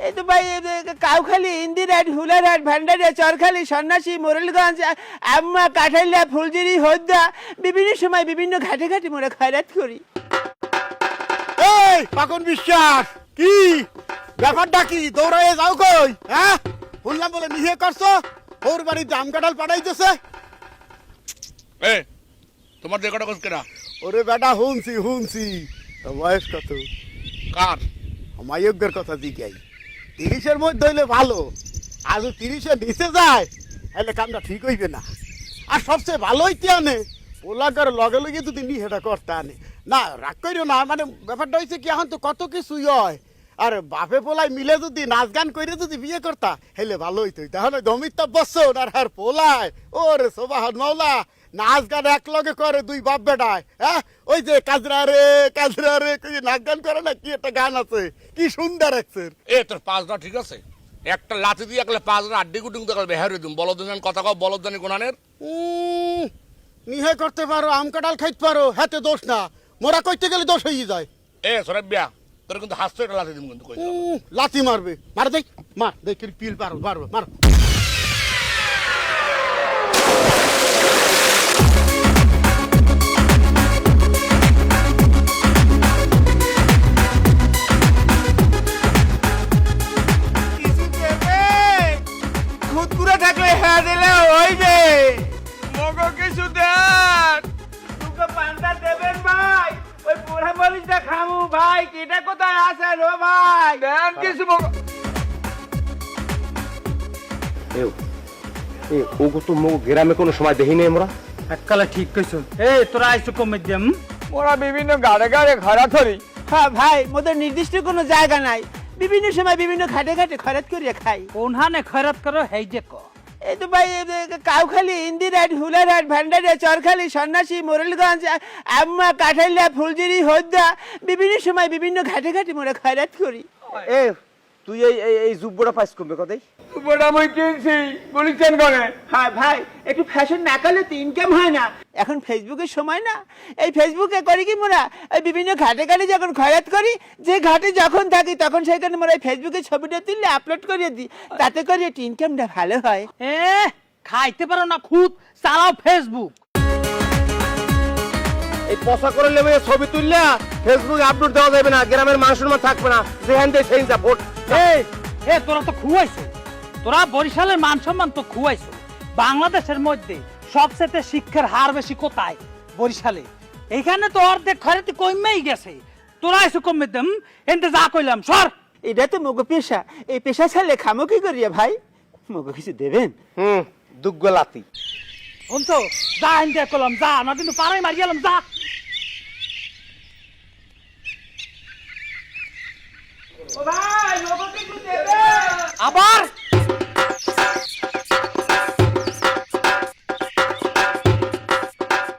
এই তো ভাই কাউখালী, ইন্দিরাট, হুলারহাট, ভান্ডারিয়া, চরখালী, সন্ন্যাসী, মোরেলগঞ্জ, আম্মা, কাঠাইলা, ফুলজিরি, হদ্দা বিভিন্ন সময় বিভিন্ন ঘাটে ঘাটে মোরা খয়রাত করি। এই পাকন বিশ্বাস, কি ব্যাপারটা কি? দৌড়ায় যাও কই? হ্যাঁ, শুনলাম বলে নিয়ে করছো, ওর বাড়িতে আম কাঁঠাল পাঠাইতেছে। এ তোমার যে কটা কেনা ওরে বেটা, হুনছি বয়স কত? কার? মায়কের কথা জিজ্ঞাই। 30-এর মধ্যে হইলে ভালো, আর 30-এর নিচে যায় তাহলে কামটা ঠিক হইবে না। আর সবচেয়ে ভালো হইতে আনে ওলাকার লগে লগে যদি নিহেটা করতে আনে না, রাগ করিও না। মানে ব্যাপারটা হয়েছে কি, এখন তো কত কিছুই হয়। আর বাপে পোলাই মিলে যদি নাচ গান করে যদি বিয়ে করতা হেলে ভালো হইতো। তাহলে অমিতাভ বচ্চন আর পোলাই ওরে সোবাহান মাওলা নাচ গান এক লগে করে, দুই বাপ বেটায়। হ্যাঁ, ওই যে কাজরা রে কই নাচ গান করে না, কি একটা গান আছে, কি সুন্দর আছে। এ তোর পাঁচটা ঠিক আছে, একটা লাথি দিয়ে একলে পাঁচটা আড্ডি কুটুম দেখাল বেহারে দিম। বলদ কথা কও, বলদ জানি কোনানের। নিহে করতে পারো, আম কাঁঠাল খাইতে পারো, হাতে দোষ না। মোরা কইতে গেলে দোষ হয়ে যায়। এ সরাবিয়া, তোর কিন্তু হাসতে একটা লাথি দিম কিন্তু কই দিলাম। লাথি মারবে, মার দেখ, মার দেখ, পিল পারো, মারো মার। খুদকুড়া থাকলে হ্যাঁ দিলে হইবে। মগো কিছু দেন, দুটো পান্তা দেবেন ভাই। ওই পোড়া মরিচটা খামু ভাই, কিটা কোথায় আছে রো ভাই? দেন কিছু মগো। ওগো তো মো গ্রামে কোনো সময় দেখি নাই আমরা। এককালে ঠিক কইছো। তোরা আইছো কমে দিম। মোরা বিভিন্ন গাড়ে গাড়ে খরা ধরি। হ্যাঁ ভাই, মোদের নির্দিষ্ট কোনো জায়গা নাই, বিভিন্ন সময় বিভিন্ন ঘাটে ঘাটে খরাত করিয়া খাই। কোনহানে খয়রাত করো হেই যে ক। এই তো ভাই কাউখালী, ইন্দিরাট, হুলারহাট, ভান্ডারিয়া, চরখালী, সন্ন্যাসী, মোরেলগঞ্জ, আম্মা, কাঠাইলা, ফুলজিরি, হদ্দা বিভিন্ন সময় বিভিন্ন ঘাটে ঘাটে মোরা খয়রাত করি। এ তুই এই জুব্বটা পাইছ কমবে কদাই? বড় মই কিনছি বলিছেন করে। হ্যাঁ ভাই, একটু ফ্যাশন না করলে তো ইনকাম হয় না। এখন ফেসবুকের সময় না, এই ফেসবুকে করি কি মোরা এই বিভিন্ন ঘাটে ঘাটে যখন খয়রাত করি, যে ঘাটে যখন থাকি তখন সেখানে মোরা ফেসবুকে ছবিটা তুললে আপলোড করিয়ে দিই, তাতে করে একটু ইনকামটা ভালো হয়। খাইতে পারো না খুদ, চালাও ফেসবুক। এই পচা করে লেবে ছবি তুললা ফেসবুকে আপলোড দেওয়া যাবে না, গ্রামের মানুষের মধ্যে থাকবে না, যেখান দিয়ে সেই সাপোর্ট। তোরা তো খুয়াইছো, তোরা বরিশালের মান সম্মান তো খুয়াইছো। বাংলাদেশের মধ্যে সবচেয়ে শিক্ষার হার বেশি কোথায়? বরিশালে। এইখানে তো অর্ধেক খয়রাতি কমেই গেছে। তোরা আইছো কমে দেম, এনতে যা কইলাম সর। এটা তো মগো পেশা, এই পেশা ছাড়লে খামো কি করিয়া ভাই? মগো কিছু দেবেন? দুগ্গ লাতি। শুনছো, যা এনতে কইলাম যা, না কিন্তু পাড়াই মারি গেলাম যা।